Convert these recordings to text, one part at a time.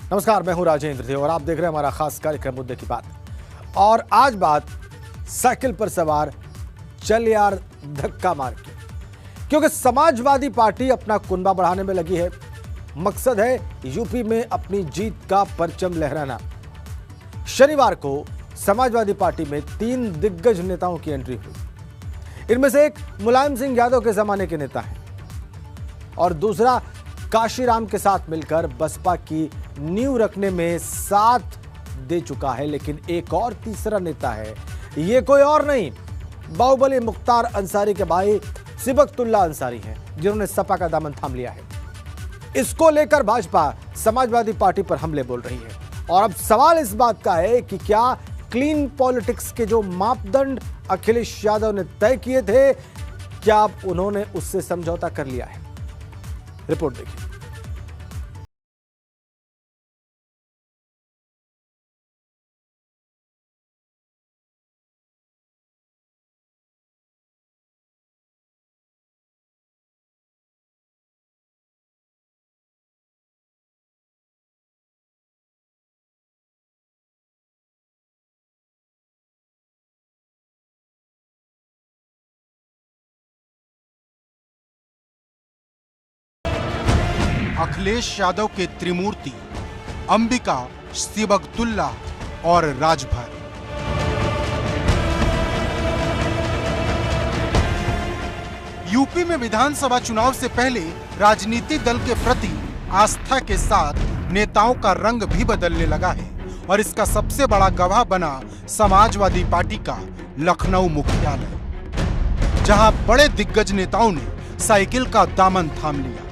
नमस्कार, मैं हूं राजेंद्र देव और आप देख रहे हैं हमारा खास कार्यक्रम मुद्दे की बात। और आज बात साइकिल पर सवार चल यार धक्का मार के, क्योंकि समाजवादी पार्टी अपना कुनबा बढ़ाने में लगी है। मकसद है यूपी में अपनी जीत का परचम लहराना। शनिवार को समाजवादी पार्टी में 3 दिग्गज नेताओं की एंट्री हुई। इनमें से एक मुलायम सिंह यादव के जमाने के नेता हैं और दूसरा काशीराम के साथ मिलकर बसपा की नींव रखने में साथ दे चुका है। लेकिन एक और तीसरा नेता है, ये कोई और नहीं, बाहुबली मुख्तार अंसारी के भाई सिबकतुल्ला अंसारी हैं, जिन्होंने सपा का दामन थाम लिया है। इसको लेकर भाजपा समाजवादी पार्टी पर हमले बोल रही है। और अब सवाल इस बात का है कि क्या क्लीन पॉलिटिक्स के जो मापदंड अखिलेश यादव ने तय किए थे, क्या अब उन्होंने उससे समझौता कर लिया है? रिपोर्ट देखिए। अखिलेश यादव के त्रिमूर्ति अंबिका, सिबकतुल्ला और राजभर। यूपी में विधानसभा चुनाव से पहले राजनीतिक दल के प्रति आस्था के साथ नेताओं का रंग भी बदलने लगा है और इसका सबसे बड़ा गवाह बना समाजवादी पार्टी का लखनऊ मुख्यालय, जहां बड़े दिग्गज नेताओं ने साइकिल का दामन थाम लिया।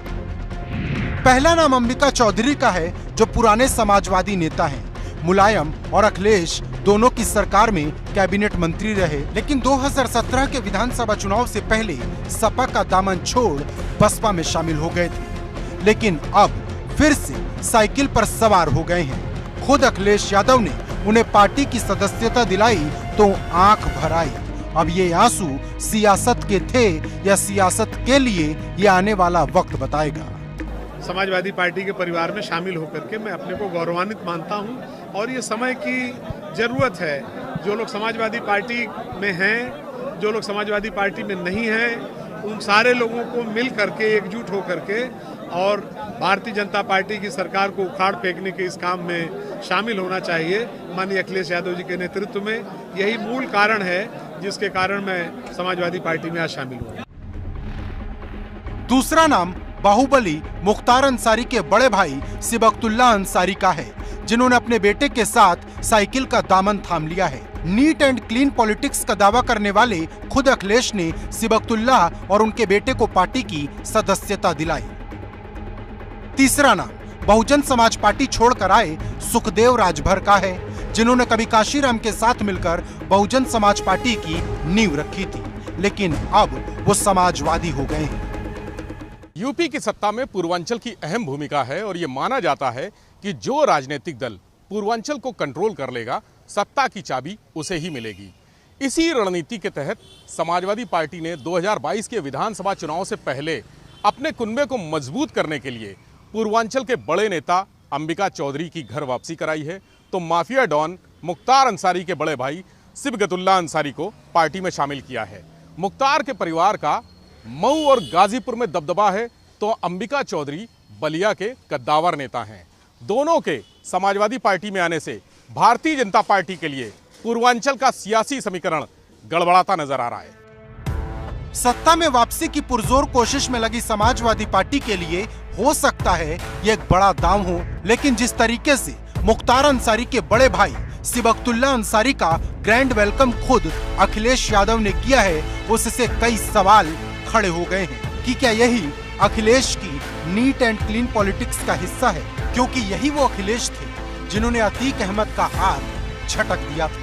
पहला नाम अंबिका चौधरी का है, जो पुराने समाजवादी नेता हैं। मुलायम और अखिलेश दोनों की सरकार में कैबिनेट मंत्री रहे, लेकिन 2017 के विधानसभा चुनाव से पहले सपा का दामन छोड़ बसपा में शामिल हो गए थे, लेकिन अब फिर से साइकिल पर सवार हो गए हैं। खुद अखिलेश यादव ने उन्हें पार्टी की सदस्यता दिलाई तो आंख भर आई। अब ये आंसू सियासत के थे या सियासत के लिए, ये आने वाला वक्त बताएगा। समाजवादी पार्टी के परिवार में शामिल होकर के मैं अपने को गौरवान्वित मानता हूं और ये समय की ज़रूरत है। जो लोग समाजवादी पार्टी में हैं, जो लोग समाजवादी पार्टी में नहीं हैं, उन सारे लोगों को मिल करके एकजुट हो करके और भारतीय जनता पार्टी की सरकार को उखाड़ फेंकने के इस काम में शामिल होना चाहिए। माननीय अखिलेश यादव जी के नेतृत्व में यही मूल कारण है जिसके कारण मैं समाजवादी पार्टी में आज शामिल हुआ। दूसरा नाम बाहुबली मुख्तार अंसारी के बड़े भाई सिबकतुल्ला अंसारी का है, जिन्होंने अपने बेटे के साथ साइकिल का दामन थाम लिया है। नीट एंड क्लीन पॉलिटिक्स का दावा करने वाले खुद अखिलेश ने सिबकतुल्ला और उनके बेटे को पार्टी की सदस्यता दिलाई। तीसरा नाम बहुजन समाज पार्टी छोड़कर आए सुखदेव राजभर का है, जिन्होंने कभी काशीराम के साथ मिलकर बहुजन समाज पार्टी की नींव रखी थी, लेकिन अब वो समाजवादी हो गए हैं। यूपी की सत्ता में पूर्वांचल की अहम भूमिका है और ये माना जाता है कि जो राजनीतिक दल पूर्वांचल को कंट्रोल कर लेगा, सत्ता की चाबी उसे ही मिलेगी। इसी रणनीति के तहत समाजवादी पार्टी ने 2022 के विधानसभा चुनाव से पहले अपने कुनबे को मजबूत करने के लिए पूर्वांचल के बड़े नेता अंबिका चौधरी की घर वापसी कराई है, तो माफिया डॉन मुख्तार अंसारी के बड़े भाई सिबकतुल्ला अंसारी को पार्टी में शामिल किया है। मुख्तार के परिवार का मऊ और गाजीपुर में दबदबा है, तो अंबिका चौधरी बलिया के कद्दावर नेता हैं। दोनों के समाजवादी पार्टी में आने से भारतीय जनता पार्टी के लिए पूर्वांचल का सियासी समीकरण गड़बड़ाता नजर आ रहा है। सत्ता में वापसी की पुरजोर कोशिश में लगी समाजवादी पार्टी के लिए हो सकता है ये एक बड़ा दांव हो, लेकिन जिस तरीके से मुख्तार अंसारी के बड़े भाई सिबकतुल्ला अंसारी का ग्रैंड वेलकम खुद अखिलेश यादव ने किया है, उससे कई सवाल खड़े हो गए हैं कि क्या यही अखिलेश की नीट एंड क्लीन पॉलिटिक्स का हिस्सा है, क्योंकि यही वो अखिलेश थे जिन्होंने अतीक अहमद का हार झटक दिया था।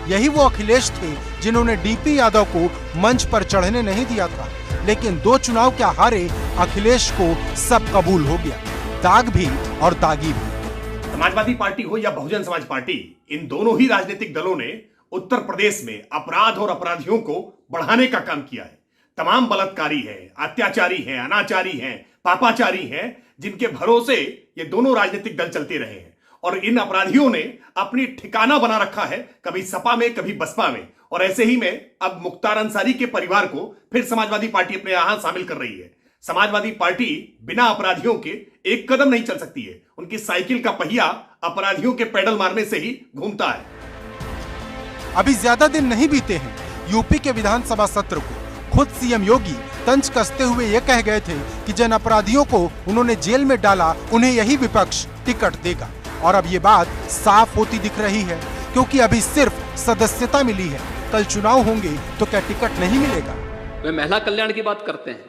यही वो अखिलेश थे जिन्होंने डीपी यादव को मंच पर चढ़ने नहीं दिया था, लेकिन 2 चुनाव के हारे अखिलेश को सब कबूल हो गया, दाग भी और दागी भी। समाजवादी पार्टी हो या बहुजन समाज पार्टी, इन दोनों ही राजनीतिक दलों ने उत्तर प्रदेश में अपराध और अपराधियों को बढ़ाने का काम किया है। तमाम बलात्कारी हैं, अत्याचारी हैं, अनाचारी हैं, पापाचारी हैं, जिनके भरोसे ये दोनों राजनीतिक दल चलते रहे हैं। और इन अपराधियों ने अपनी ठिकाना बना रखा है, कभी सपा में, कभी बसपा में। और ऐसे ही में अब मुख्तार अंसारी के परिवार को फिर समाजवादी पार्टी अपने यहां शामिल कर रही है। समाजवादी पार्टी बिना अपराधियों के एक कदम नहीं चल सकती है। उनकी साइकिल का पहिया अपराधियों के पेडल मारने से ही घूमता है। अभी ज्यादा दिन नहीं बीते हैं, यूपी के विधानसभा सत्र को खुद सीएम योगी तंज कसते हुए ये कह गए थे कि जिन अपराधियों को उन्होंने जेल में डाला, उन्हें यही विपक्ष टिकट देगा। और अब ये बात साफ होती दिख रही है, क्योंकि अभी सिर्फ सदस्यता मिली है। कल चुनाव होंगे तो क्या टिकट नहीं मिलेगा? वे महिला कल्याण की बात करते हैं।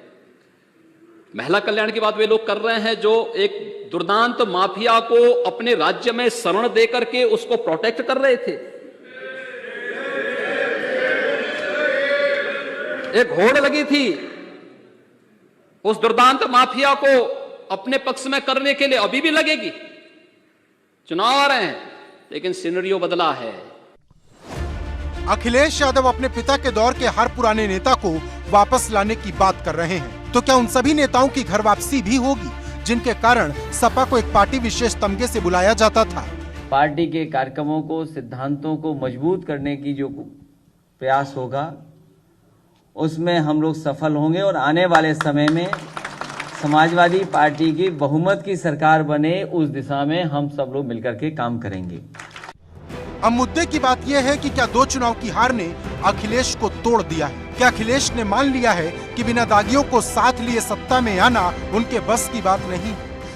महिला कल्याण की बात वे लोग कर रहे हैं जो एक दुर्दांत माफिया को अपने राज्य में शरण देकर के उसको प्रोटेक्ट कर रहे थे। एक होड़ लगी थी उस दुर्दांत माफिया को अपने पक्ष में करने के लिए, अभी भी लगेगी। चुनाव आ रहे हैं, लेकिन सिनेरियो बदला है। अखिलेश यादव अपने पिता के दौर के हर पुराने नेता को वापस लाने की बात कर रहे हैं। तो क्या उन सभी नेताओं की घर वापसी भी होगी, जिनके कारण सपा को एक पार्टी विशेष तमगे से बुलाया जाता था? पार्टी के कार्यक्रमों को, सिद्धांतों को मजबूत करने की जो प्रयास होगा, उसमें हम लोग सफल होंगे और आने वाले समय में समाजवादी पार्टी की बहुमत की सरकार बने, उस दिशा में हम सब लोग मिलकर के काम करेंगे। अब मुद्दे की बात यह है कि क्या 2 चुनाव की हार ने अखिलेश को तोड़ दिया है? क्या अखिलेश ने मान लिया है कि बिना दागियों को साथ लिए सत्ता में आना उनके बस की बात नहीं?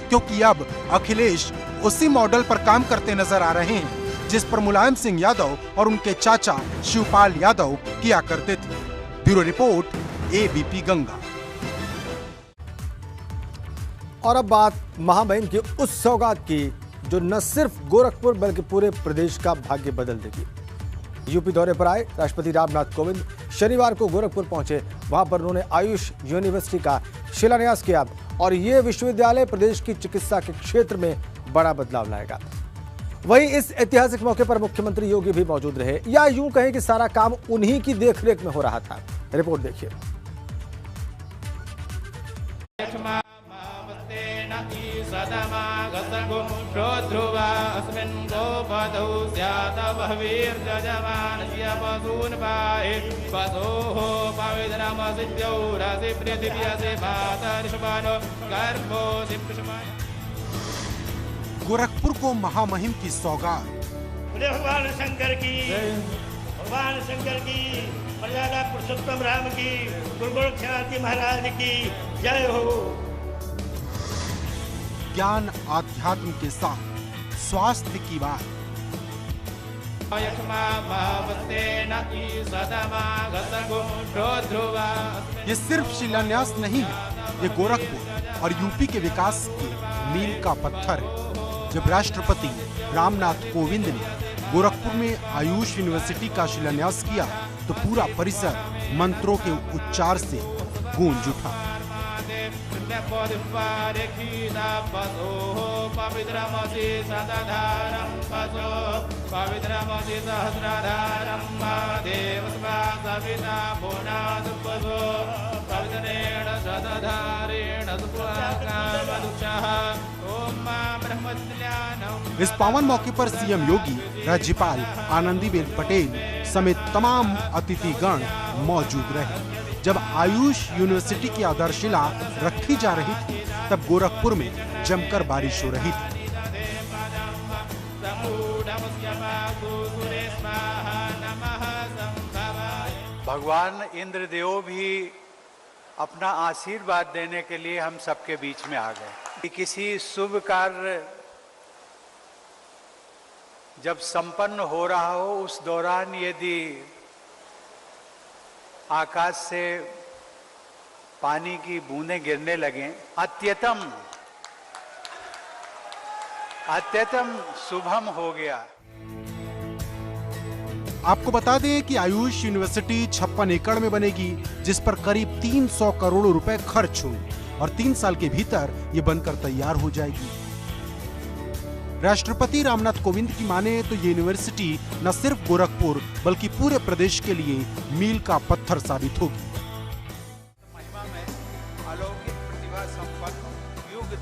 क्योंकि अब अखिलेश उसी मॉडल पर काम करते नजर आ रहे हैं जिस पर मुलायम सिंह यादव और उनके चाचा शिवपाल यादव किया करते थे। Bureau report, ABP Ganga. और अब बात महामहिम की उस सौगात की जो न सिर्फ गोरखपुर बल्कि पूरे प्रदेश का भाग्य बदल देगी। यूपी दौरे पर आए राष्ट्रपति रामनाथ कोविंद शनिवार को गोरखपुर पहुंचे। वहां पर उन्होंने आयुष यूनिवर्सिटी का शिलान्यास किया और ये विश्वविद्यालय प्रदेश की चिकित्सा के क्षेत्र में बड़ा बदलाव लाएगा। वहीं इस ऐतिहासिक मौके पर मुख्यमंत्री योगी भी मौजूद रहे, या यूं कहें कि सारा काम उन्हीं की देखरेख में हो रहा था। रिपोर्ट देखिए। गोरखपुर को महामहिम की सौगात। भगवान शंकर की, भगवान शंकर की, मर्यादा पुरुषोत्तम राम की, गुरु गोरक्षनाथ महाराज की जय हो। ज्ञान आध्यात्म के साथ स्वास्थ्य की बात। ये सिर्फ शिलान्यास नहीं है, ये गोरखपुर और यूपी के विकास के मील का पत्थर है। जब राष्ट्रपति रामनाथ कोविंद ने गोरखपुर में आयुष यूनिवर्सिटी का शिलान्यास किया तो पूरा परिसर मंत्रों के उच्चार से गूंज उठा। इस पावन मौके पर सीएम योगी, राज्यपाल आनंदीबेन पटेल समेत तमाम अतिथिगण मौजूद रहे। जब आयुष यूनिवर्सिटी की आधारशिला रखी जा रही थी, तब गोरखपुर में जमकर बारिश हो रही थी। भगवान इंद्रदेव भी अपना आशीर्वाद देने के लिए हम सबके बीच में आ गए कि किसी शुभ कार्य जब संपन्न हो रहा हो, उस दौरान यदि आकाश से पानी की बूंदें गिरने लगें, अत्यतम शुभम हो गया। आपको बता दें कि आयुष यूनिवर्सिटी 56 एकड़ में बनेगी, जिस पर करीब 300 करोड़ रुपए खर्च हुए और 3 साल के भीतर ये बनकर तैयार हो जाएगी। राष्ट्रपति रामनाथ कोविंद की माने तो ये यूनिवर्सिटी न सिर्फ गोरखपुर बल्कि पूरे प्रदेश के लिए मील का पत्थर साबित होगी।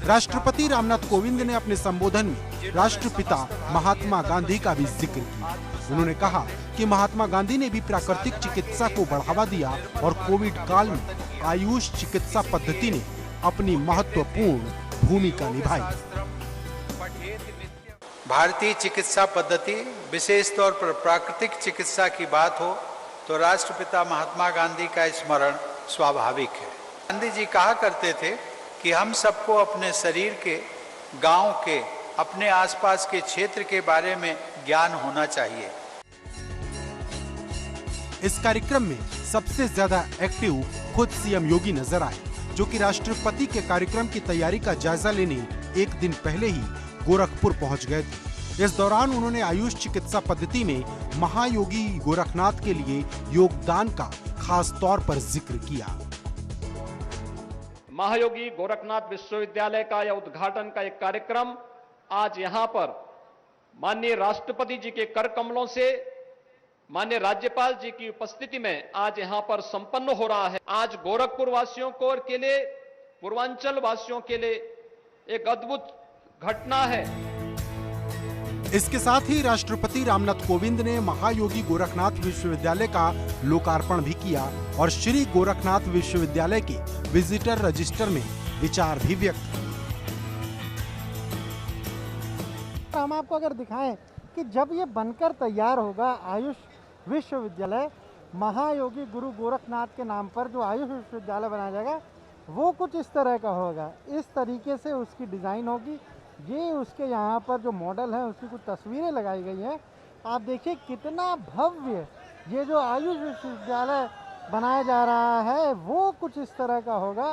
राष्ट्रपति रामनाथ कोविंद ने अपने संबोधन में राष्ट्रपिता महात्मा गांधी का भी जिक्र किया। उन्होंने कहा कि महात्मा गांधी ने भी प्राकृतिक चिकित्सा को बढ़ावा दिया और कोविड काल में आयुष चिकित्सा पद्धति ने अपनी महत्वपूर्ण भूमिका निभाई। भारतीय चिकित्सा पद्धति, विशेष तौर पर प्राकृतिक चिकित्सा की बात हो तो राष्ट्रपिता महात्मा गांधी का स्मरण स्वाभाविक है। गांधी जी कहा करते थे कि हम सबको अपने शरीर के, गांव के, अपने आसपास के क्षेत्र के बारे में ज्ञान होना चाहिए। इस कार्यक्रम में सबसे ज्यादा एक्टिव खुद सीएम योगी नजर आए, जो कि राष्ट्रपति के कार्यक्रम की तैयारी का जायजा लेने एक दिन पहले ही गोरखपुर पहुंच गए थे। इस दौरान उन्होंने आयुष चिकित्सा पद्धति में महायोगी गोरखनाथ के लिए योगदान का खास तौर पर जिक्र किया। महायोगी गोरखनाथ विश्वविद्यालय का यह उद्घाटन का एक कार्यक्रम आज यहाँ पर माननीय राष्ट्रपति जी के कर कमलों से, माननीय राज्यपाल जी की उपस्थिति में आज यहाँ पर संपन्न हो रहा है। आज गोरखपुर वासियों को और के लिए, पूर्वांचल वासियों के लिए एक अद्भुत घटना है। इसके साथ ही राष्ट्रपति रामनाथ कोविंद ने महायोगी गोरखनाथ विश्वविद्यालय का लोकार्पण भी किया और श्री गोरखनाथ विश्वविद्यालय के विजिटर रजिस्टर में विचार भी व्यक्त किए। हम आपको अगर दिखाएं कि जब ये बनकर तैयार होगा आयुष विश्वविद्यालय, महायोगी गुरु गोरखनाथ के नाम पर जो आयुष विश्वविद्यालय बनाया जाएगा वो कुछ इस तरह का होगा। इस तरीके से उसकी डिज़ाइन होगी। ये उसके यहाँ पर जो मॉडल है उसकी कुछ तस्वीरें लगाई गई हैं। आप देखिए कितना भव्य ये जो आयुष विश्वविद्यालय बनाया जा रहा है वो कुछ इस तरह का होगा।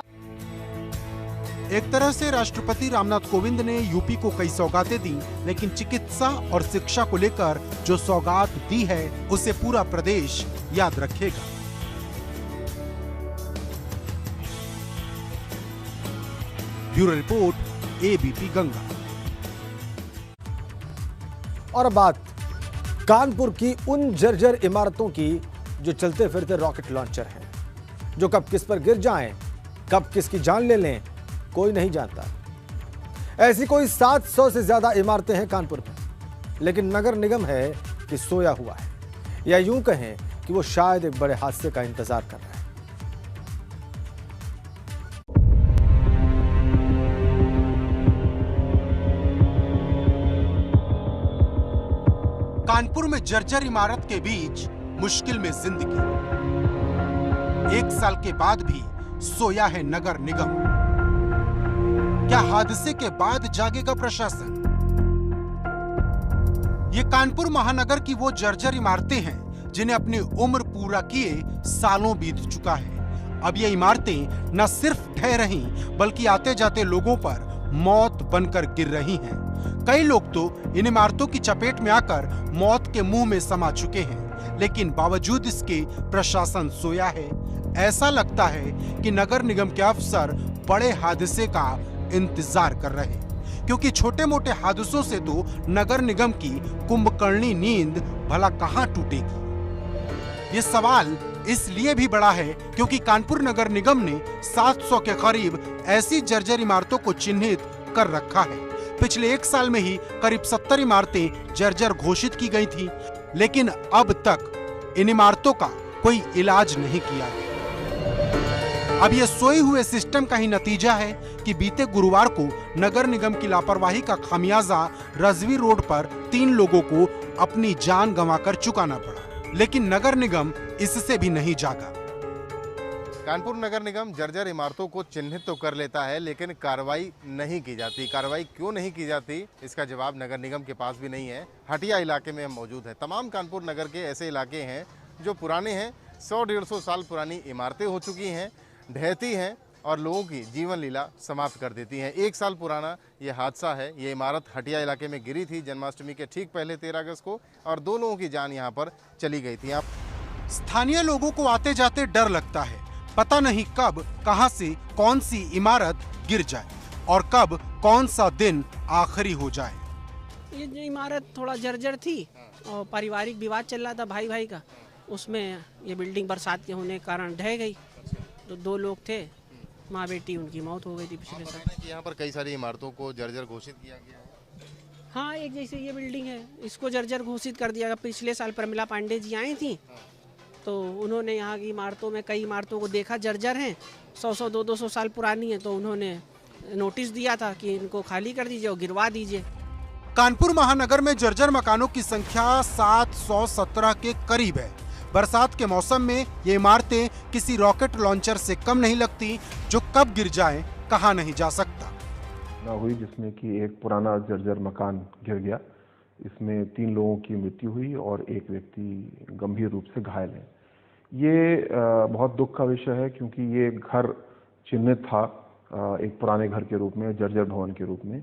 एक तरह से राष्ट्रपति रामनाथ कोविंद ने यूपी को कई सौगातें दी, लेकिन चिकित्सा और शिक्षा को लेकर जो सौगात दी है उसे पूरा प्रदेश याद रखेगा। Bureau report, ABP Ganga. और बात कानपुर की उन जर्जर इमारतों की जो चलते फिरते रॉकेट लॉन्चर हैं, जो कब किस पर गिर जाएं, कब किसकी जान ले लें, कोई नहीं जानता। ऐसी कोई 700 से ज्यादा इमारतें हैं कानपुर में, लेकिन नगर निगम है कि सोया हुआ है, या यूं कहें कि वो शायद एक बड़े हादसे का इंतजार कर रहा है। कानपुर में जर्जर इमारत के बीच मुश्किल में जिंदगी। 1 साल के बाद भी सोया है नगर निगम। क्या हादसे के बाद जागेगा प्रशासन? ये कानपुर महानगर की वो जर्जर इमारतें हैं जिन्हें अपनी उम्र पूरा किए सालों बीत चुका है। अब ये इमारतें न सिर्फ ढह रही बल्कि आते जाते लोगों पर मौत बनकर गिर रही हैं। कई लोग तो इन इमारतों की चपेट में आकर मौत के मुंह में समा चुके हैं, लेकिन बावजूद इसके प्रशासन सोया है। ऐसा लगता है कि नगर निगम के अफसर बड़े हादसे का इंतजार कर रहे हैं, क्योंकि छोटे मोटे हादसों से तो नगर निगम की कुंभकर्णी नींद भला कहां टूटेगी। ये सवाल इसलिए भी बड़ा है क्योंकि कानपुर नगर निगम ने 700 के करीब ऐसी जर्जर इमारतों को चिन्हित कर रखा है। पिछले 1 साल में ही करीब 70 इमारतें जर्जर घोषित की गई थी, लेकिन अब तक इन इमारतों का कोई इलाज नहीं किया गया। अब ये सोए हुए सिस्टम का ही नतीजा है कि बीते गुरुवार को नगर निगम की लापरवाही का खामियाजा रजवी रोड पर 3 लोगों को अपनी जान गंवाकर चुकाना पड़ा, लेकिन नगर निगम इससे भी नहीं जागा। कानपुर नगर निगम जर्जर इमारतों को चिन्हित तो कर लेता है, लेकिन कार्रवाई नहीं की जाती। कार्रवाई क्यों नहीं की जाती, इसका जवाब नगर निगम के पास भी नहीं है। हटिया इलाके में हम मौजूद हैं। तमाम कानपुर नगर के ऐसे इलाके हैं जो पुराने हैं, 100-150 साल पुरानी इमारतें हो चुकी हैं, ढहती हैं और लोगों की जीवन लीला समाप्त कर देती हैं। 1 साल पुराना ये हादसा है। ये इमारत हटिया इलाके में गिरी थी जन्माष्टमी के ठीक पहले 13 अगस्त को, और 2 लोगों की जान यहाँ पर चली गई थी। स्थानीय लोगों को आते जाते डर लगता है, पता नहीं कब कहां से कौन सी इमारत गिर जाए और कब कौन सा दिन आखिरी हो जाए। ये जो इमारत थोड़ा जर्जर थी और पारिवारिक विवाद चल रहा था भाई का, उसमें ये बिल्डिंग बरसात के होने के कारण ढह गई। तो 2 लोग थे, माँ बेटी उनकी मौत हो गई थी पिछले साल। कि यहाँ पर कई सारी इमारतों को जर्जर घोषित किया गया है। हाँ, एक जैसे ये बिल्डिंग है, इसको जर्जर घोषित कर दिया गया। पिछले साल प्रमिला पांडे जी आई थी, तो उन्होंने यहाँ की इमारतों में कई इमारतों को देखा जर्जर हैं, 100-100, 200-200 साल पुरानी है, तो उन्होंने नोटिस दिया था कि इनको खाली कर दीजिए और गिरवा दीजिए। कानपुर महानगर में जर्जर मकानों की संख्या 717 के करीब है। बरसात के मौसम में ये इमारतें किसी रॉकेट लॉन्चर से कम नहीं लगती, जो कब गिर जाए कहा नहीं जा सकता। हुई जिसमें कि एक पुराना जर्जर मकान गिर गया। इसमें 3 लोगों की मृत्यु हुई और एक व्यक्ति गंभीर रूप से घायल है। ये बहुत दुख का विषय है, क्योंकि ये घर चिन्हित था एक पुराने घर के रूप में, जर्जर भवन के रूप में।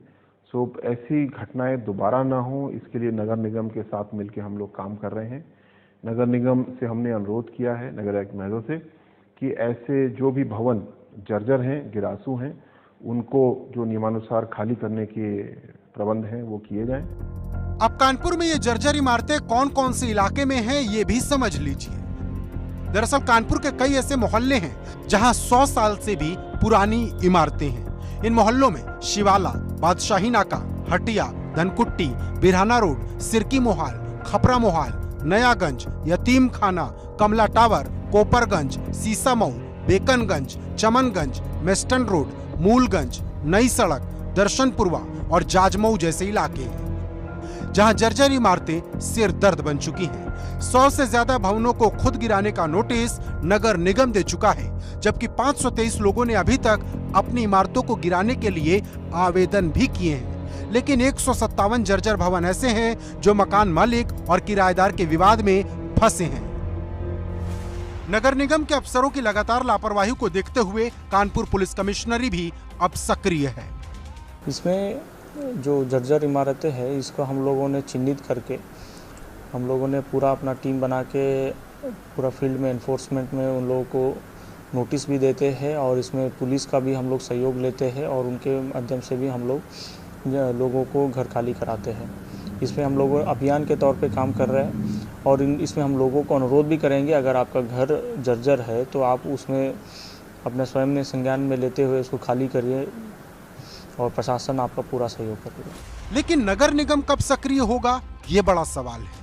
सो ऐसी घटनाएं दोबारा ना हो, इसके लिए नगर निगम के साथ मिलकर हम लोग काम कर रहे हैं। नगर निगम से हमने अनुरोध किया है, नगर आयुक्त महोदय से, कि ऐसे जो भी भवन जर्जर हैं, गिरासू हैं, उनको जो नियमानुसार खाली करने के प्रबंध हैं वो किए जाएं। अब कानपुर में ये जर्जर इमारतें कौन कौन से इलाके में हैं, ये भी समझ लीजिए। दरअसल कानपुर के कई ऐसे मोहल्ले हैं जहां 100 साल से भी पुरानी इमारतें हैं। इन मोहल्लों में शिवाला, बादशाही नाका, हटिया, धनकुट्टी, बिरहाना रोड, सिरकी मोहाल, खपरा मोहाल, नयागंज, यतीम खाना, कमला टावर, कोपरगंज, सीसा मऊ, बेकनगंज, चमनगंज, मेस्टन रोड, मूलगंज, नई सड़क, दर्शनपुरवा और जाजमऊ जैसे इलाके हैं जहां जर्जर इमारतें सिर दर्द बन चुकी हैं। 100 से ज्यादा भवनों को खुद गिराने का नोटिस नगर निगम दे चुका है, जबकि 523 लोगों ने अभी तक अपनी इमारतों को गिराने के लिए आवेदन भी किए हैं। लेकिन 157 जर्जर भवन ऐसे हैं जो मकान मालिक और किराएदार के विवाद में फंसे हैं। नगर निगम के अफसरों की लगातार लापरवाही को देखते हुए कानपुर पुलिस कमिश्नरी भी अब सक्रिय है। इसमें जो जर्जर इमारतें हैं, इसको हम लोगों ने चिन्हित करके हम लोगों ने पूरा अपना टीम बना के पूरा फील्ड में एनफोर्समेंट में उन लोगों को नोटिस भी देते हैं, और इसमें पुलिस का भी हम लोग सहयोग लेते हैं, और उनके माध्यम से भी हम लोग लोगों को घर खाली कराते हैं। इसमें हम लोग अभियान के तौर पे काम कर रहे हैं, और इसमें हम लोगों को अनुरोध भी करेंगे, अगर आपका घर जर्जर है तो आप उसमें अपने स्वयं में संज्ञान में लेते हुए उसको खाली करिए, और प्रशासन आपका पूरा सहयोग करेगा। लेकिन नगर निगम कब सक्रिय होगा, ये बड़ा सवाल है।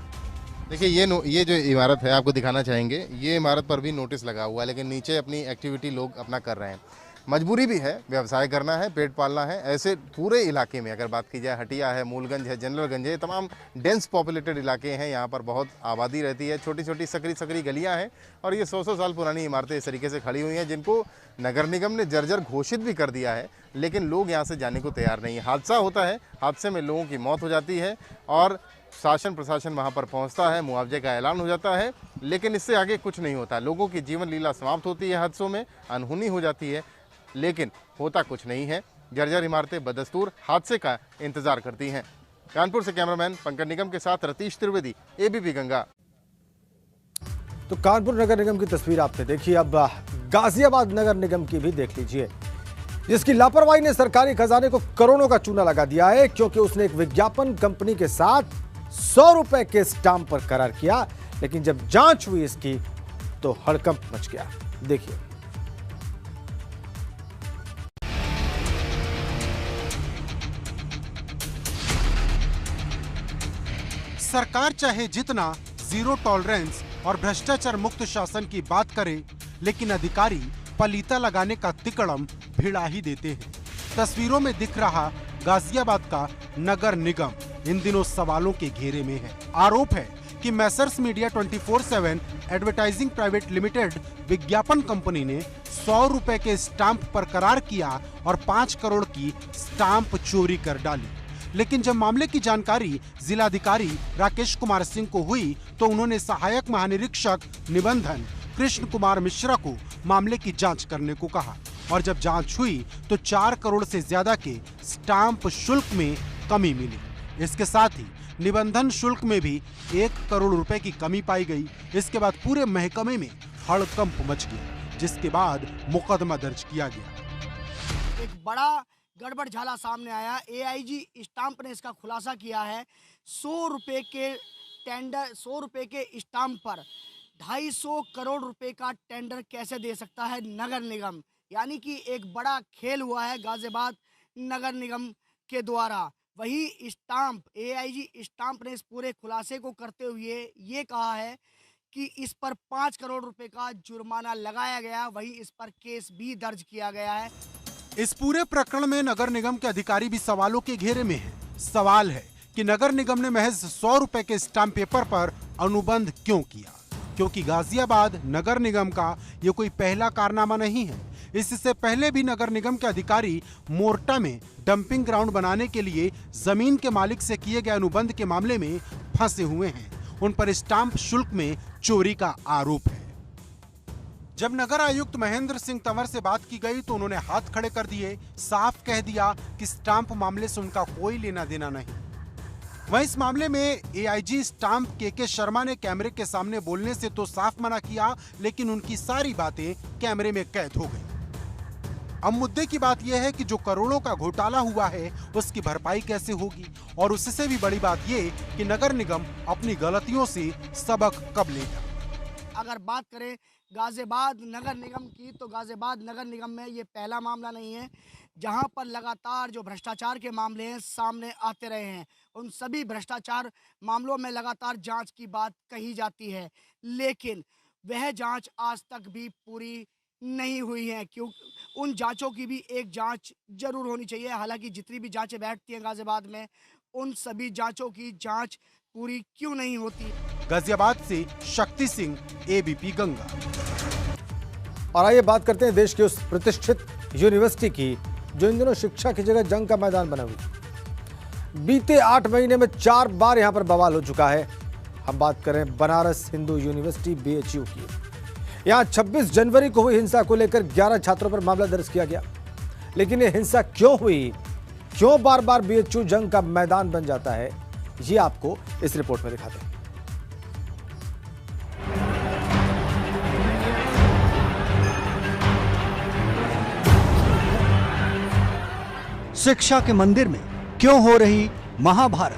देखिए ये जो इमारत है आपको दिखाना चाहेंगे, ये इमारत पर भी नोटिस लगा हुआ है, लेकिन नीचे अपनी एक्टिविटी लोग अपना कर रहे हैं। मजबूरी भी है, व्यवसाय करना है, पेट पालना है। ऐसे पूरे इलाके में अगर बात की जाए, हटिया है, मूलगंज है, जनरलगंज है, तमाम डेंस पॉपुलेटेड इलाके हैं। यहाँ पर बहुत आबादी रहती है, छोटी छोटी सकरी गलियाँ हैं, और ये 100 साल पुरानी इमारतें इस तरीके से खड़ी हुई हैं, जिनको नगर निगम ने जर्जर घोषित भी कर दिया है, लेकिन लोग यहाँ से जाने को तैयार नहीं है। हादसा होता है, हादसे में लोगों की मौत हो जाती है, और शासन प्रशासन वहाँ पर पहुँचता है, मुआवजे का ऐलान हो जाता है, लेकिन इससे आगे कुछ नहीं होता। लोगों की जीवन लीला समाप्त होती है, हादसों में अनहोनी हो जाती है, लेकिन होता कुछ नहीं है। जर्जर इमारतें बदस्तूर हादसे का इंतजार करती हैं। कानपुर से कैमरामैन पंकज निगम के साथ रतीश त्रिवेदी, एबीपी गंगा। तो कानपुर नगर निगम की तस्वीर आपने देखी, अब गाजियाबाद नगर निगम की भी देख लीजिए, जिसकी लापरवाही ने सरकारी खजाने को करोड़ों का चूना लगा दिया है, क्योंकि उसने एक विज्ञापन कंपनी के साथ 100 रुपए के स्टाम्प पर करार किया, लेकिन जब जांच हुई इसकी तो हड़कंप मच गया। देखिए। सरकार चाहे जितना जीरो टॉलरेंस और भ्रष्टाचार मुक्त शासन की बात करे, लेकिन अधिकारी पलीता लगाने का तिकड़म भिड़ा ही देते हैं। तस्वीरों में दिख रहा गाजियाबाद का नगर निगम इन दिनों सवालों के घेरे में है। आरोप है कि Messrs media 24/7 advertising private limited विज्ञापन कंपनी ने 100 रुपए के स्टाम्प पर करार किया और 5 करोड़ की स्टाम्प चोरी कर डाली। लेकिन जब मामले की जानकारी जिलाधिकारी राकेश कुमार सिंह को हुई, तो उन्होंने सहायक महानिरीक्षक निबंधन कृष्ण कुमार मिश्रा को मामले की जांच करने को कहा, और जब जांच हुई तो 4 करोड़ से ज्यादा के स्टाम्प शुल्क में कमी मिली। इसके साथ ही निबंधन शुल्क में भी 1 करोड़ रुपए की कमी पाई गई। इसके बाद पूरे महकमे में हड़कंप मच गया, जिसके बाद मुकदमा दर्ज किया गया। एक बड़ा गड़बड़ झाला सामने आया। एआईजी स्टाम्प ने इसका खुलासा किया है। 100 रुपए के टेंडर, 100 रुपए के स्टाम्प पर 250 करोड़ रुपए का टेंडर कैसे दे सकता है नगर निगम? यानी कि एक बड़ा खेल हुआ है गाजियाबाद नगर निगम के द्वारा। वही स्टाम्प एआईजी स्टाम्प ने इस पूरे खुलासे को करते हुए ये कहा है कि इस पर 5 करोड़ रुपए का जुर्माना लगाया गया, वहीं इस पर केस भी दर्ज किया गया है। इस पूरे प्रकरण में नगर निगम के अधिकारी भी सवालों के घेरे में हैं। सवाल है कि नगर निगम ने महज 100 रुपए के स्टाम्प पेपर पर अनुबंध क्यों किया, क्योंकि गाजियाबाद नगर निगम का ये कोई पहला कारनामा नहीं है। इससे पहले भी नगर निगम के अधिकारी मोर्टा में डंपिंग ग्राउंड बनाने के लिए जमीन के मालिक से किए गए अनुबंध के मामले में फंसे हुए हैं। उन पर स्टाम्प शुल्क में चोरी का आरोप है। जब नगर आयुक्त महेंद्र सिंह तंवर से बात की गई तो उन्होंने हाथ खड़े कर दिए, साफ कह दिया कि स्टाम्प मामले से उनका कोई लेना देना नहीं। वहीं इस मामले में एआईजी स्टाम्प के शर्मा ने कैमरे के सामने बोलने से तो साफ मना किया, लेकिन उनकी सारी बातें कैमरे में कैद हो गई। अब मुद्दे की बात यह है कि जो करोड़ों का घोटाला हुआ है उसकी भरपाई कैसे होगी, और उससे भी बड़ी बात यह कि नगर निगम अपनी गलतियों से सबक कब लेगा। अगर बात करें गाजियाबाद नगर निगम की, तो गाजियाबाद नगर निगम में ये पहला मामला नहीं है जहां पर लगातार जो भ्रष्टाचार के मामले हैं सामने आते रहे हैं। उन सभी भ्रष्टाचार मामलों में लगातार जांच की बात कही जाती है, लेकिन वह जांच आज तक भी पूरी नहीं हुई है। क्यों उन जांचों की भी एक जांच जरूर होनी चाहिए। हालांकि जितनी भी जांचें बैठती हैं गाजियाबाद में, उन सभी जांचों की जांच पूरी क्यों नहीं होती। गाजियाबाद से शक्ति सिंह, एबीपी गंगा। और आइए बात करते हैं देश की उस प्रतिष्ठित यूनिवर्सिटी की जो इन दिनों शिक्षा की जगह जंग का मैदान बना हुई। बीते 8 महीने में 4 बार यहां पर बवाल हो चुका है। हम बात करें बनारस हिंदू यूनिवर्सिटी BHU की। यहां 26 जनवरी को हुई हिंसा को लेकर 11 छात्रों पर मामला दर्ज किया गया, लेकिन यह हिंसा क्यों हुई, क्यों बार बार BHU जंग का मैदान बन जाता है, ये आपको इस रिपोर्ट में दिखाते हैं। शिक्षा के मंदिर में क्यों हो रही महाभारत,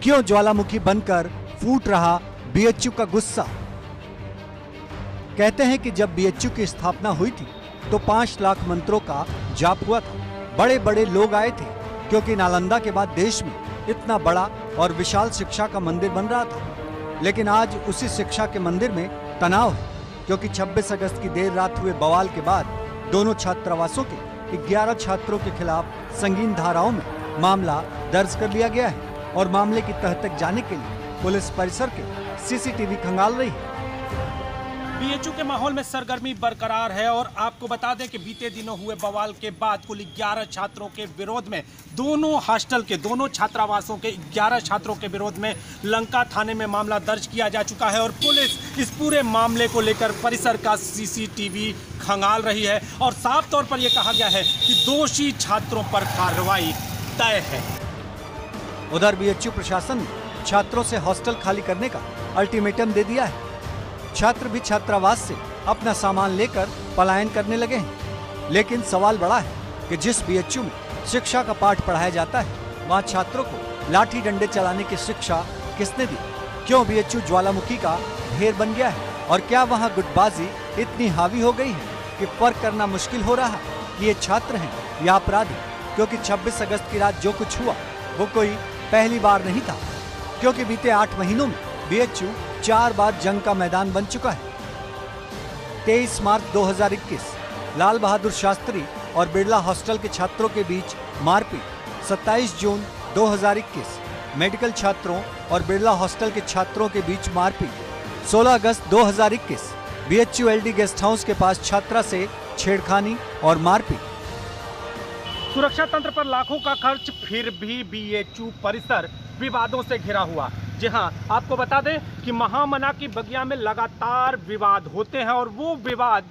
क्यों ज्वालामुखी बनकर फूट रहा BHU का गुस्सा। कहते हैं कि जब BHU की स्थापना हुई थी तो 5 लाख मंत्रों का जाप हुआ था। बड़े बड़े लोग आए थे क्योंकि नालंदा के बाद देश में इतना बड़ा और विशाल शिक्षा का मंदिर बन रहा था। लेकिन आज उसी शिक्षा के मंदिर में तनाव है, क्योंकि 26 अगस्त की देर रात हुए बवाल के बाद दोनों छात्रावासों के 11 छात्रों के खिलाफ संगीन धाराओं में मामला दर्ज कर लिया गया है और मामले की तह तक जाने के लिए पुलिस परिसर के CCTV खंगाल रही है। BHU के माहौल में सरगर्मी बरकरार है और आपको बता दें कि बीते दिनों हुए बवाल के बाद कुल 11 छात्रों के विरोध में दोनों हॉस्टल के, दोनों छात्रावासों के 11 छात्रों के विरोध में लंका थाने में मामला दर्ज किया जा चुका है और पुलिस इस पूरे मामले को लेकर परिसर का CCTV खंगाल रही है और साफ तौर पर यह कहा गया है कि दोषी छात्रों पर कार्रवाई तय है। उधर BHU प्रशासन ने छात्रों से हॉस्टल खाली करने का अल्टीमेटम दे दिया है। छात्र भी छात्रावास से अपना सामान लेकर पलायन करने लगे हैं। लेकिन सवाल बड़ा है कि जिस BHU में शिक्षा का पाठ पढ़ाया जाता है वहाँ छात्रों को लाठी डंडे चलाने की शिक्षा किसने दी? क्यों BHU ज्वालामुखी का ढेर बन गया है? और क्या वहाँ गुटबाजी इतनी हावी हो गई है कि फर्क करना मुश्किल हो रहा है कि ये छात्र हैं या अपराधी? क्योंकि 26 अगस्त की रात जो कुछ हुआ वो कोई पहली बार नहीं था, क्योंकि बीते 8 महीनों में BHU 4 बार जंग का मैदान बन चुका है। 23 मार्च 2021 लाल बहादुर शास्त्री और बिरला हॉस्टल के छात्रों के बीच मारपीट। 27 जून 2021 मेडिकल छात्रों और बिरला हॉस्टल के छात्रों के बीच मारपीट। 16 अगस्त 2021 BHU LD गेस्ट हाउस के पास छात्रा से छेड़खानी और मारपीट। सुरक्षा तंत्र पर लाखों का खर्च, फिर भी BHU परिसर विवादों से घिरा हुआ। जी हाँ, आपको बता दें कि महामना की बगिया में लगातार विवाद होते हैं और वो विवाद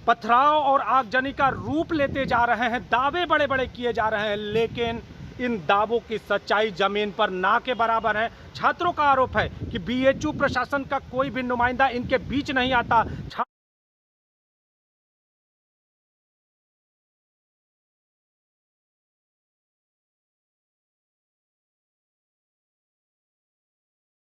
पथराव और आगजनी का रूप लेते जा रहे हैं। दावे बड़े बड़े किए जा रहे हैं, लेकिन इन दावों की सच्चाई जमीन पर ना के बराबर है। छात्रों का आरोप है कि BHU प्रशासन का कोई भी नुमाइंदा इनके बीच नहीं आता।